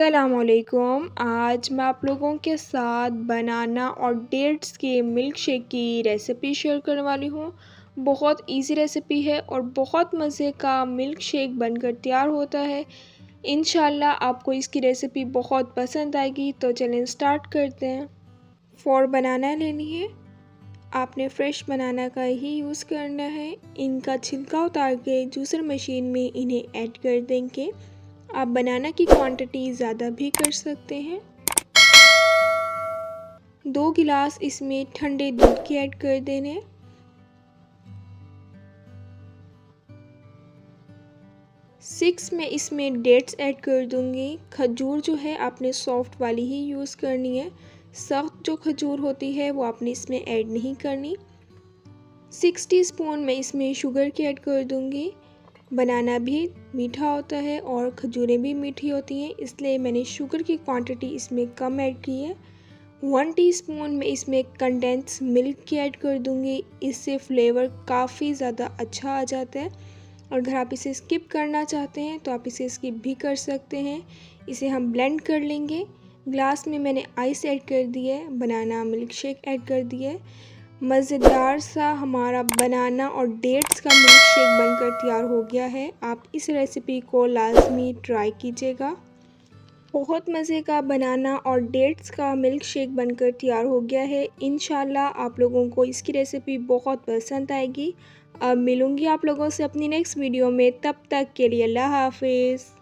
अस्सलामुअलैकुम। आज मैं आप लोगों के साथ बनाना और डेट्स के मिल्क शेक की रेसिपी शेयर करने वाली हूँ। बहुत इजी रेसिपी है और बहुत मज़े का मिल्क शेक बनकर तैयार होता है। इंशाल्लाह आपको इसकी रेसिपी बहुत पसंद आएगी। तो चलें स्टार्ट करते हैं। फॉर बनाना लेनी है। आपने फ्रेश बनाना का ही यूज़ करना है। इनका छिलका उतार के जूसर मशीन में इन्हें ऐड कर देंगे। आप बनाना की क्वांटिटी ज़्यादा भी कर सकते हैं। 2 गिलास इसमें ठंडे दूध के ऐड कर देने। सिक्स में इसमें डेट्स ऐड कर दूंगी। खजूर जो है आपने सॉफ्ट वाली ही यूज़ करनी है। सख्त जो खजूर होती है वो आपने इसमें ऐड नहीं करनी। 6 टीस्पून में इसमें शुगर के ऐड कर दूंगी। बनाना भी मीठा होता है और खजूरें भी मीठी होती हैं, इसलिए मैंने शुगर की क्वांटिटी इसमें कम ऐड की है। 1 टीस्पून में इसमें कंडेंस मिल्क की ऐड कर दूंगी। इससे फ्लेवर काफ़ी ज़्यादा अच्छा आ जाता है और अगर आप इसे स्किप करना चाहते हैं तो आप इसे स्किप भी कर सकते हैं। इसे हम ब्लेंड कर लेंगे। ग्लास में मैंने आइस ऐड कर दी है, बनाना मिल्क शेक ऐड कर दिया है। मज़ेदार सा हमारा बनाना और डेट्स का मिल्क शेक बनकर तैयार हो गया है। आप इस रेसिपी को लाजमी ट्राई कीजिएगा। बहुत मज़े का बनाना और डेट्स का मिल्क शेक बनकर तैयार हो गया है। इंशाल्लाह आप लोगों को इसकी रेसिपी बहुत पसंद आएगी। अब मिलूँगी आप लोगों से अपनी नेक्स्ट वीडियो में। तब तक के लिए अल्लाह हाफिज़।